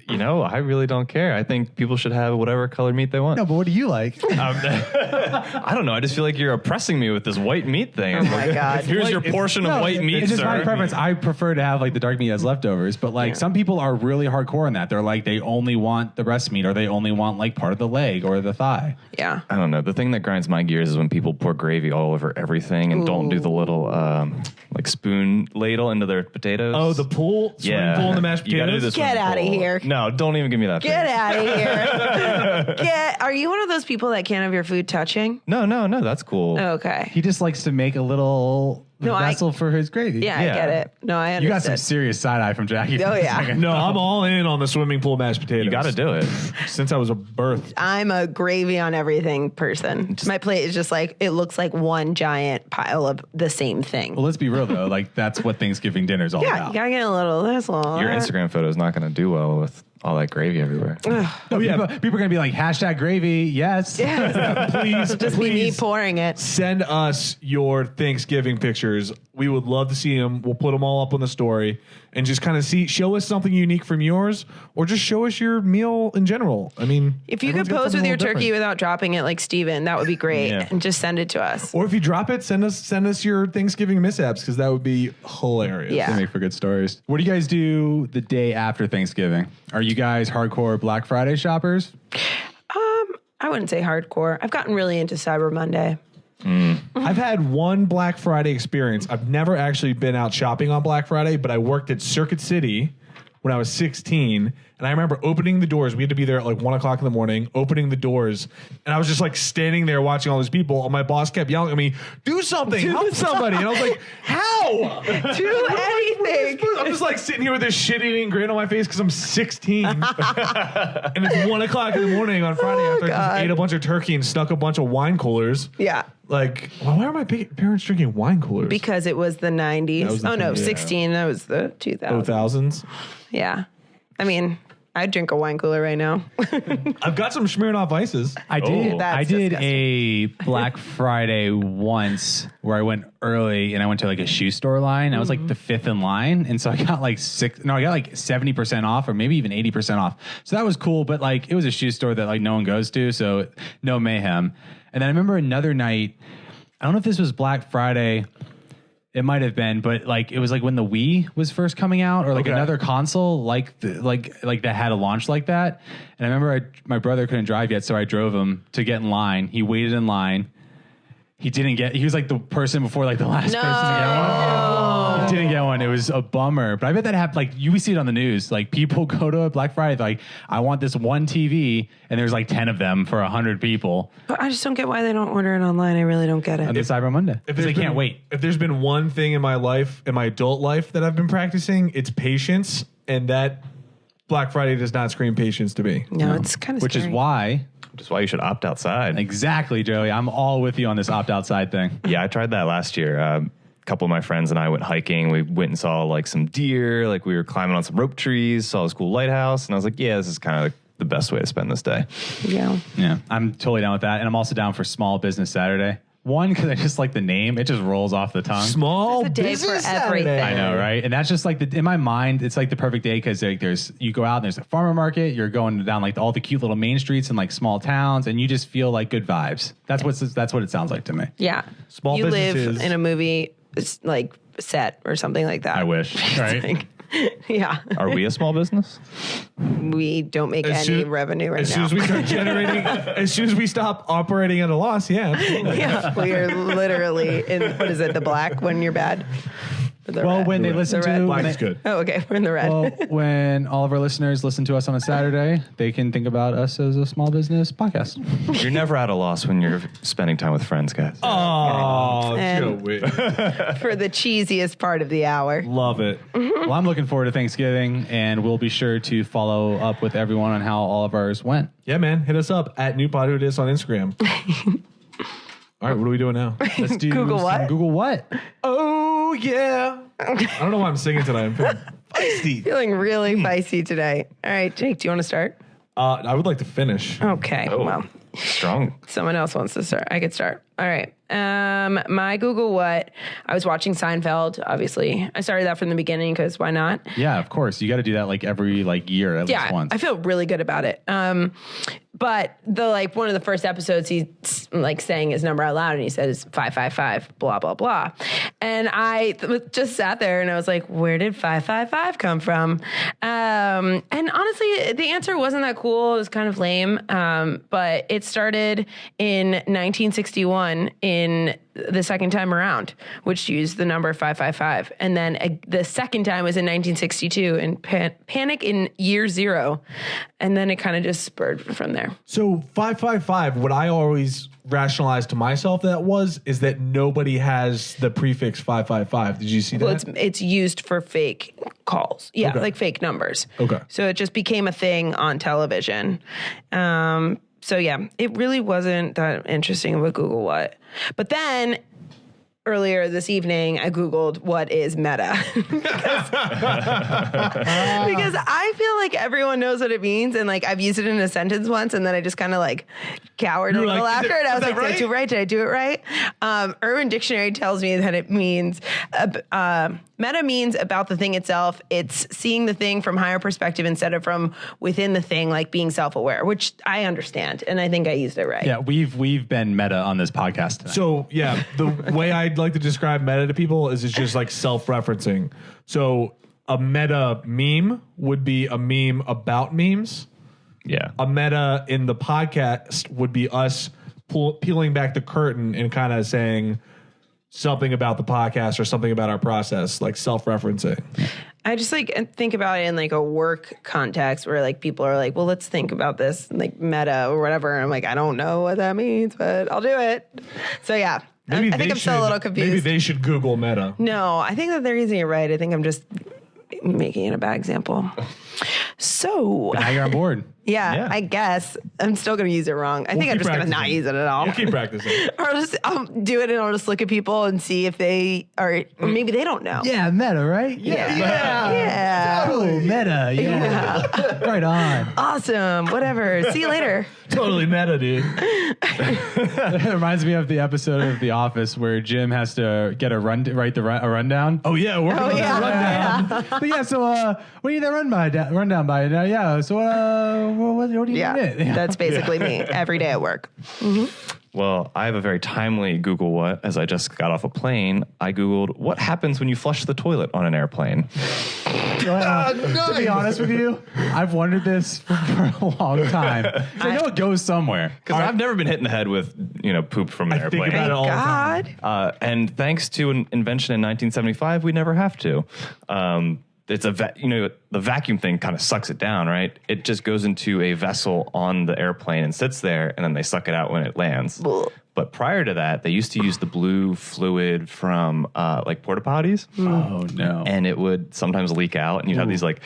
You know, I really don't care. I think people should have whatever colored meat they want. No, but what do you like? I don't know. I just feel like you're oppressing me with this white meat thing. Oh my God. Here's your portion of white meat, It's just my sir. preference. I prefer to have like the dark meat as leftovers, but like some people are really hardcore in that. They're like they only want the breast meat, or they only want like part of the leg or the thigh. Yeah. I don't know. The thing that grinds my gears is when people pour gravy all over everything and don't do the little like spoon ladle into their potatoes. Oh, the pool, swimming pool, and the mashed You gotta do potatoes. the Get swimming outta pool. here. No, don't even give me that. Get thing. out of here. Are you one of those people that can't have your food touching? No, that's cool. Okay. He just likes to make a little vessel for his gravy. Yeah, I get it. No, I understand. You got some serious side eye from Jackie. Oh, yeah. No, I'm all in on the swimming pool mashed potatoes. You got to do it. Since I was a birth. I'm a gravy on everything person. My plate is just like, it looks like one giant pile of the same thing. Well, let's be real though. Like that's what Thanksgiving dinner is all Yeah, about. you gotta get a little this, a little Your that. Instagram photo is not going to do well with all that gravy everywhere. Oh yeah, people are gonna be like #gravy. Yes. Yeah, Please, just be me please pouring it. send us your Thanksgiving pictures. We would love to see them. We'll put them all up on the story and just kind of show us something unique from yours, or just show us your meal in general. I mean, If you could everyone's got pose with something a your little turkey different. without dropping it like Steven, that would be great. Yeah. And just send it to us. Or if you drop it, send us your Thanksgiving mishaps, because that would be hilarious. Yeah. They make for good stories. What do you guys do the day after Thanksgiving? Are you guys hardcore Black Friday shoppers? I wouldn't say hardcore. I've gotten really into Cyber Monday. I've had one Black Friday experience. I've never actually been out shopping on Black Friday, but I worked at Circuit City when I was 16. And I remember opening the doors. We had to be there at like 1 o'clock in the morning, opening the doors. And I was just like standing there watching all these people. And my boss kept yelling at me, do something, help somebody. And I was like, how? Do anything. I'm just like sitting here with this shit-eating grin on my face because I'm 16. And it's 1 o'clock in the morning on Friday after I God. just ate a bunch of turkey and stuck a bunch of wine coolers. Yeah. Like, well, why are my parents drinking wine coolers? Because it was the 90s. That was the Oh, no, thing, yeah. 16. That was the 2000s. 2000s. Yeah. I mean, I'd drink a wine cooler right now. I've got some Smirnoff Ices. I did. That's I did disgusting. a Black Friday once where I went early and I went to like a shoe store line. I was like the fifth in line, and so I got like 70% off, or maybe even 80% off. So that was cool. But like it was a shoe store that like no one goes to, so no mayhem. And then I remember another night. I don't know if this was Black Friday. It might have been, but like it was like when the Wii was first coming out, or like another console like that had a launch like that. And I remember my brother couldn't drive yet, so I drove him to get in line. He waited in line. He didn't get. He was like the person before like the last person to get one. He didn't get one. It was a bummer. But I bet that happened. Like you see it on the news. Like people go to a Black Friday. Like I want this one TV, and there's like 10 of them for 100 people But I just don't get why they don't order it online. I really don't get on it. the Cyber Monday. Because they can't wait. If there's been one thing in my life, in my adult life, that I've been practicing, it's patience. And that Black Friday does not scream patience to me. No, it's kind of Which is why Just why you should opt outside. Exactly, Joey. I'm all with you on this opt outside thing. Yeah, I tried that last year. A couple of my friends and I went hiking. We went and saw like some deer. Like we were climbing on some rope trees, saw this cool lighthouse. And I was like, yeah, this is kind of the best way to spend this day. Yeah. Yeah, I'm totally down with that. And I'm also down for Small Business Saturday. One, because I just like the name. It just rolls off the tongue. Small It's a day business for everything. Saturday. I know, right? And that's just like in my mind, it's like the perfect day because like you go out and there's a farmer market. You're going down like all the cute little main streets in like small towns, and you just feel like good vibes. That's what it sounds like to me. Yeah. Small you businesses. live in a movie like set or something like that. I wish, right? Like, yeah. Are we a small business? We don't make As any soon- revenue right As now. soon as we start generating, as soon as we stop operating at a loss, yeah. Absolutely. Yeah, we are literally in, what is it, the black when you're bad? Or the Well, red? when they The listen red? to Black when is they- good. Oh, okay, we're in the red. Well, when all of our listeners listen to us on a Saturday, they can think about us as a small business podcast. You're never at a loss when you're spending time with friends, guys. Oh, And- Joey. For the cheesiest part of the hour. Love it. Well, I'm looking forward to Thanksgiving, and we'll be sure to follow up with everyone on how all of ours went. Yeah, man. Hit us up at NewPodWhoDis on Instagram. All right, what are we doing now? Let's do Google some what? Google what? Oh, yeah. I don't know why I'm singing tonight. I'm feeling feisty. Feeling really feisty today. All right, Jake, do you want to start? I would like to finish. Okay, well, Strong. someone else wants to start. I could start. All right. My Google what? I was watching Seinfeld, obviously. I started that from the beginning because why not? Yeah, of course. You got to do that like every year at least once. I feel really good about it. But one of the first episodes, he's like saying his number out loud, and he says 555, blah blah blah, and I just sat there and I was like, where did 555 come from? And honestly, the answer wasn't that cool. It was kind of lame. But it started in 1961 in the second time around, which used the number 555. And then the second time was in 1962 in Panic in Year Zero. And then it kind of just spurred from there. So 555, what I always rationalized to myself is that nobody has the prefix 555. Did you see that? Well, it's used for fake calls. Yeah, Okay. like fake numbers. Okay. So it just became a thing on television. So yeah, it really wasn't that interesting of a Google what. But then earlier this evening, I Googled what is meta. because I feel like everyone knows what it means. And like I've used it in a sentence once and then I just kind of like cowered a were little like, after it. I was was like, that did I do it right? Did I do it right? Urban Dictionary tells me that it means meta means about the thing itself. It's seeing the thing from higher perspective instead of from within the thing, like being self-aware, which I understand. And I think I used it right. Yeah, we've been meta on this podcast tonight. So yeah, the way I'd like to describe meta to people is it's just like self-referencing. So a meta meme would be a meme about memes. Yeah. A meta in the podcast would be us peeling back the curtain and kind of saying something about the podcast or something about our process, like self-referencing. I just like think about it in like a work context where like people are like, well, let's think about this like meta or whatever. And I'm like, I don't know what that means, but I'll do it. So yeah, I think I'm still a little confused. Maybe they should Google meta. No, I think that they're using it right. I think I'm just making it a bad example. So now you're on board. yeah, I guess I'm still going to use it wrong. I think I'm keep just going to not practicing. use it at all. We'll keep practicing. Or I'll do it and I'll just look at people and see if they are, or maybe they don't know. Yeah, meta, right? Yeah. Oh, meta. Yeah. Right on. Awesome. Whatever. See you later. Totally meta, dude. It reminds me of the episode of The Office where Jim has to get a rundown. Oh yeah, we're Oh, yeah. But yeah, so what do you need that rundown by? Yeah, so what do you Yeah. need? That's basically me every day at work. Well, I have a very timely Google what. As I just got off a plane, I Googled what happens when you flush the toilet on an airplane. To be honest with you, I've wondered this for a long time. I know it goes somewhere. Because I've never been hit in the head with, poop from an I think airplane. about it all the time. God. And thanks to an invention in 1975, we never have to. It's the vacuum thing kind of sucks it down, right? It just goes into a vessel on the airplane and sits there, and then they suck it out when it lands. Ugh. But prior to that, they used to use the blue fluid from like porta potties, Oh no. and it would sometimes leak out, and you'd have these like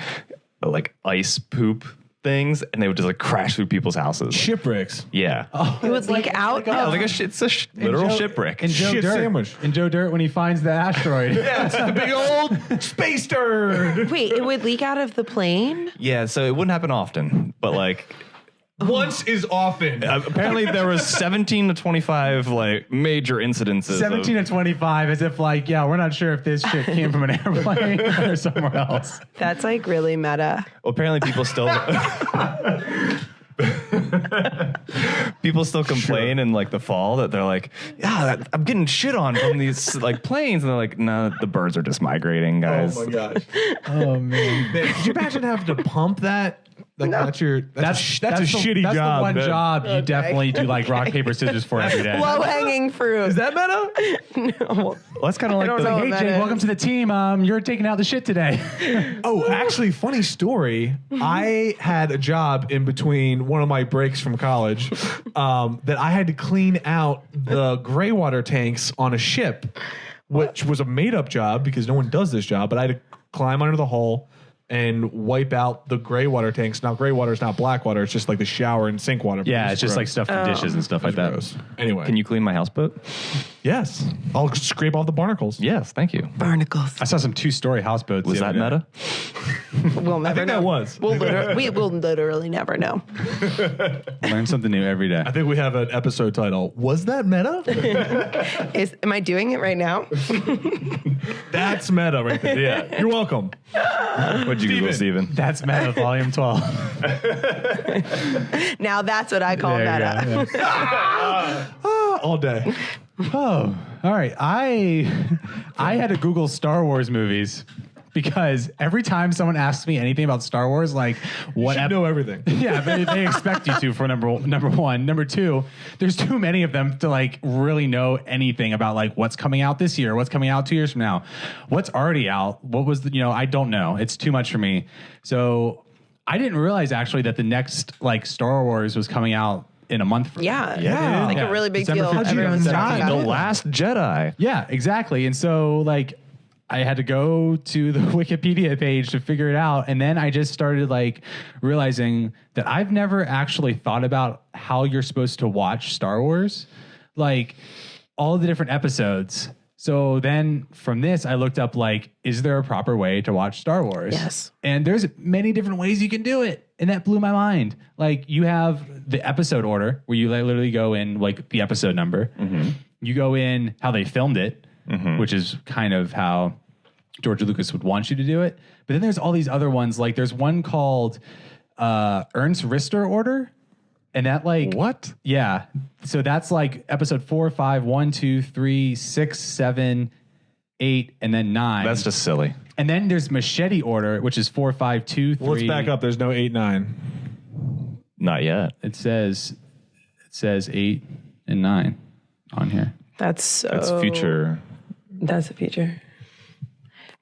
ice poop things, and they would just like crash through people's houses. Shipwrecks. Yeah. It would leak out. Yeah, like it's a literal shipwreck. And Joe Shit Dirt. sandwich. And Joe Dirt when he finds the asteroid. Yeah, it's the big old space turd. Wait, it would leak out of the plane? Yeah, so it wouldn't happen often, but like Once is often. apparently there was 17 to 25 like major incidences. 17 to 25, as if like, yeah, we're not sure if this shit came from an airplane or somewhere else. That's like really meta. Well, apparently people still complain in like the fall that they're like, yeah, I'm getting shit on from these like planes, and they're like, no, the birds are just migrating, guys. Oh my gosh. Oh, man. Man, could you imagine having to pump that? Like that's a shitty that's job. the one man. job you definitely do like rock, paper, scissors for every day. Low hanging fruit. Is that meta? No. Well, that's kind of like don't know. Hey, that Jake, is. welcome to the team. You're taking out the shit today. Oh, actually, funny story. I had a job in between one of my breaks from college that I had to clean out the gray water tanks on a ship, which was a made up job because no one does this job. But I had to climb under the hull and wipe out the gray water tanks. Now, gray water is not black water. It's just like the shower and sink water. Yeah, It's it's just gross. like stuff from dishes and stuff like that. Gross. Anyway, Can you clean my houseboat? Yes, I'll scrape off the barnacles. Yes, thank you. Barnacles. I saw some 2-story houseboats. Was the that other day. meta? We'll never think know. that was. We will literally never know. Learn something new every day. I think we have an episode title. Was that meta? Am I doing it right now? That's meta right there. Yeah. You're welcome. What'd you Google, Steven? That's Meta Volume 12. Now that's what I call There you meta. go, yeah. All day. Oh, all right. I had to Google Star Wars movies because every time someone asks me anything about Star Wars, like what You should know everything. yeah, they expect you to for number one. Number two, there's too many of them to like really know anything about like what's coming out this year, what's coming out 2 years from now, what's already out, what was the, I don't know. It's too much for me. So I didn't realize actually that the next like Star Wars was coming out in a month from now. Yeah. It's like Yeah. a really big December deal. 15th. Everyone's How'd you talking know about The it. Last Jedi. Yeah, exactly. And so like I had to go to the Wikipedia page to figure it out. And then I just started like realizing that I've never actually thought about how you're supposed to watch Star Wars, like all the different episodes. So then from this, I looked up like, is there a proper way to watch Star Wars? Yes. And there's many different ways you can do it. And that blew my mind. Like you have the episode order where you literally go in like the episode number. Mm-hmm. You go in how they filmed it, which is kind of how George Lucas would want you to do it. But then there's all these other ones. Like there's one called Ernst Richter order. And that like What? Yeah. So that's like episode 4, 5, 1, 2, 3, 6, 7, 8, and then 9. That's just silly. And then there's machete order, which is 4, 5, 2, 3. Well, let's back up. There's no 8, 9. Not yet. It says 8 and 9 on here. That's so. That's future. That's the future.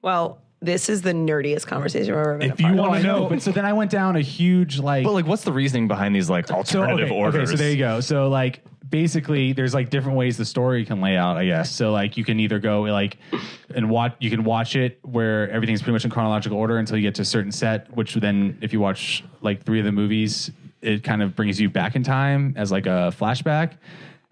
Well, this is the nerdiest conversation we've ever been If a part you of. want to know, But so then I went down a huge like. But like, what's the reasoning behind these like alternative orders? Okay, so there you go. So like basically there's like different ways the story can lay out, I guess. So like you can either go like and you can watch it where everything's pretty much in chronological order until you get to a certain set, which then if you watch like 3 of the movies, it kind of brings you back in time as like a flashback.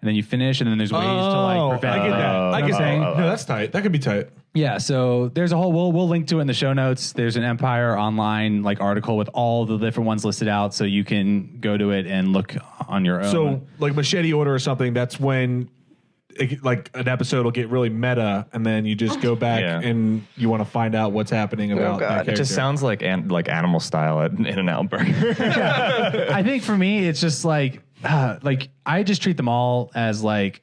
And then you finish, and then there's ways to like prevent I get that. that. I You know get what I'm saying? that. No, that's tight. That could be tight. Yeah, so there's a whole we'll link to it in the show notes. There's an Empire Online like article with all the different ones listed out, so you can go to it and look on your own. So, like machete order or something, that's when like an episode will get really meta, and then you just go back Yeah. and you want to find out what's happening about God. that It just character. sounds like animal style at In-N-Out Burger. I think for me, it's just like I just treat them all as like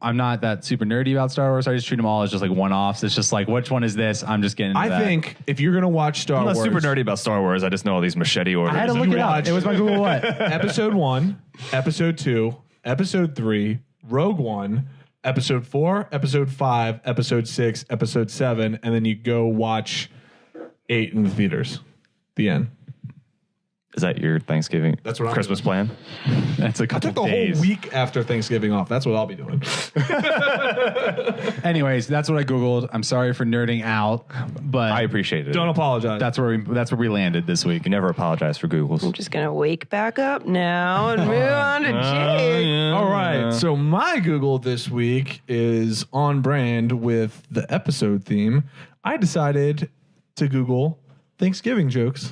I'm not that super nerdy about Star Wars. I just treat them all as just like one-offs. It's just like which one is this? I'm just getting. Into I that. think if you're gonna watch Star I'm not Wars, super nerdy about Star Wars. I just know all these machete orders. I had to look You it up. watch- It was my Google what? Episode 1, Episode 2, Episode 3, Rogue One, Episode 4, Episode 5, Episode 6, Episode 7, and then you go watch 8 in the theaters. The end. Is that your Thanksgiving? That's what I'm Christmas doing. plan. That's a I couple took the days. whole week after Thanksgiving off. That's what I'll be doing. Anyways, that's what I Googled. I'm sorry for nerding out, but I appreciate it. Don't apologize. that's where we landed this week. You never apologize for Googles. I'm just gonna wake back up now and move on to Jake. All right. So my Google this week is on brand with the episode theme. I decided to Google Thanksgiving jokes,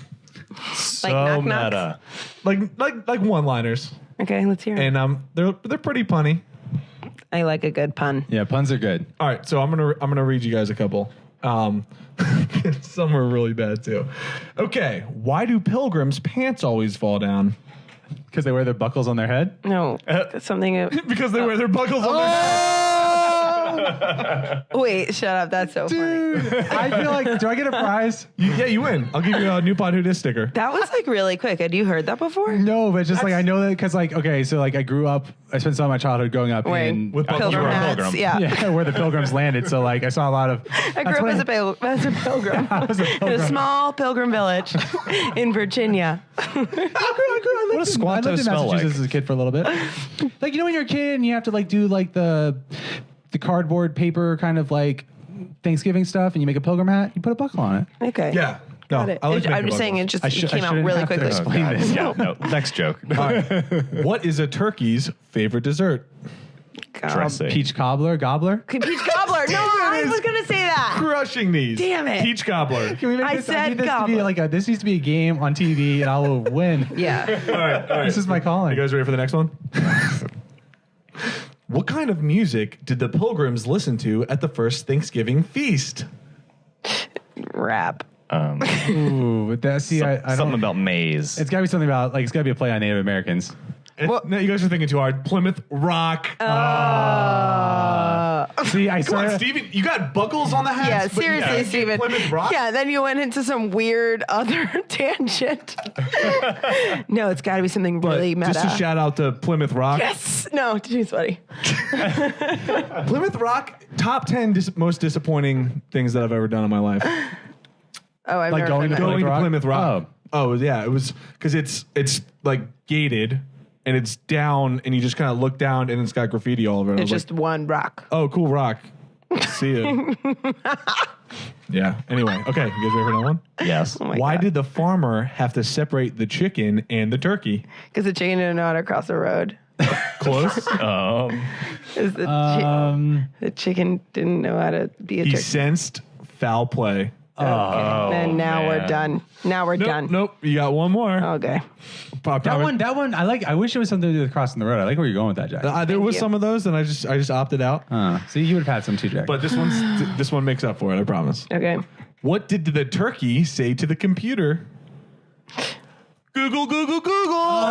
So knock knocks? meta. like one-liners, Okay, let's hear it. and they're pretty punny. I like a good pun. Yeah, puns are good All right, so I'm gonna read you guys a couple. Some are really bad too. Okay, why do pilgrims' pants always fall down? because they wear their buckles on their head. No, that's something. Because they wear their buckles on their head. Wait, shut up. That's so funny. I feel like, do I get a prize? You win. I'll give you a new Pod Who Dis sticker. That was like really quick. Had you heard that before? No, but just like I know that because like okay, so like I grew up, I spent some of my childhood growing up Wearing With pilgrim buckles. hats. Pilgrim. Yeah. yeah, where the pilgrims landed. So like I saw a lot of. I grew up as a pilgrim. I was a In a pilgrim. small pilgrim village in Virginia. What does I Squanto lived in smell like? Massachusetts as a kid for a little bit. Like, you know, when you're a kid and you have to like do like the cardboard paper kind of like Thanksgiving stuff and you make a pilgrim hat, you put a buckle on it. Okay. Yeah. Got No, it. I like I'm making just saying buckles. it just I came out shouldn't really have to quickly. explain this. Yeah, no. Next joke. All right. What is a turkey's favorite dessert? Dressing. Peach cobbler, gobbler. Peach cobbler. No, I was going to say that. Crushing these. Damn it. Peach cobbler. Can we make I this? said need this to be gobbler. like this needs to be a game on TV and I will win. Yeah. All right. This is my calling. You guys ready for the next one? What kind of music did the pilgrims listen to at the first Thanksgiving feast? Rap. Ooh, but that see, I Something don't. about maize. It's got to be something about like it's got to be a play on Native Americans. No, you guys are thinking too hard. Plymouth Rock. See, I Come on, started. Steven. You got buckles on the hats. Yeah, but you seriously, can't get Steven. Plymouth Rock? Yeah, then you went into some weird other tangent. No, it's got to be something But really meta. just a shout out to Plymouth Rock. Yes. No, too funny. Plymouth Rock, top 10 most disappointing things that I've ever done in my life. Oh, I've Like never going been to there. Going to Rock? Plymouth Rock. Oh, yeah. It was because it's like gated and it's down and you just kind of look down and it's got graffiti all over it. I It's was just one rock. like, oh, cool rock. See ya. Yeah. Anyway. Okay. You guys ready for another one? Yes. Oh my Why God. did the farmer have to separate the chicken and the turkey? Because the chicken didn't know how to cross the road. Close. Is the, the chicken didn't know how to be a He turkey. sensed foul play. And now we're man. done. Now we're done. Nope. You got one more. Okay. That one, I like. I wish it was something to do with crossing the road. I like where you're going with that, Jack. There was you. some of those, and I just opted out. See, you would have had some too, Jack. But this one makes up for it. I promise. Okay. What did the turkey say to the computer? Google, Google, Google.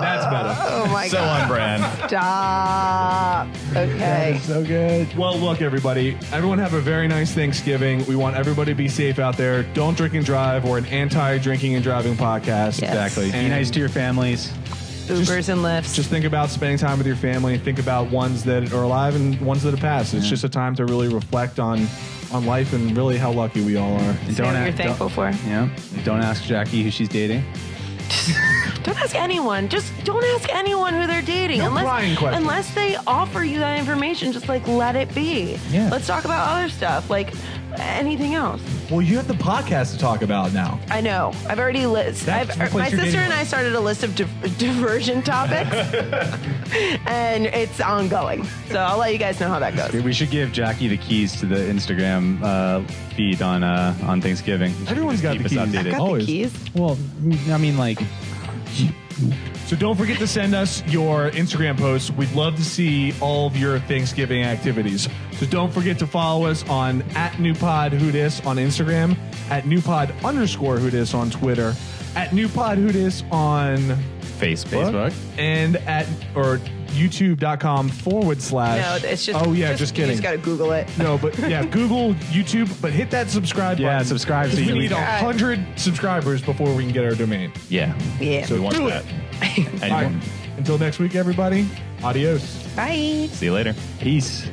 That's better. Oh my So God. on brand. Stop. Okay. so good. Well, look, everybody. Everyone have a very nice Thanksgiving. We want everybody to be safe out there. Don't drink and drive. We're an anti-drinking and driving podcast. Yes. Exactly. Be And- nice to your families. Ubers and Lyfts. Just think about spending time with your family. Think about ones that are alive and ones that have passed. It's just a time to really reflect on life and really how lucky we all are. And Say what you're act- thankful for. Yeah. And don't ask Jackie who she's dating. Don't ask anyone. Just don't ask anyone who they're dating. No prying questions. Unless they offer you that information, just like let it be. Yeah. Let's talk about other stuff, like anything else. Well, you have the podcast to talk about now. I know. I've already listed. That's the place My you're sister dating and I with. started a list of diversion topics, and it's ongoing. So I'll let you guys know how that goes. We should give Jackie the keys to the Instagram feed on Thanksgiving. Everyone's got Keep the us keys. updated. Got Always. the keys. Well, I mean, like, So don't forget to send us your Instagram posts. We'd love to see all of your Thanksgiving activities. So don't forget to follow us on @NewPodWhoDis on Instagram, @NewPod_Whodis on Twitter, @NewPodWhodis on Facebook. and YouTube.com/. No, it's just. Oh yeah, just You kidding. just got to Google it. No, but yeah, Google, YouTube, but hit that subscribe yeah, button. subscribe so We you need can. 100 subscribers before we can get our domain. Yeah. Yeah. So We want do that. it. All right. Until next week, everybody. Adios. Bye. See you later. Peace.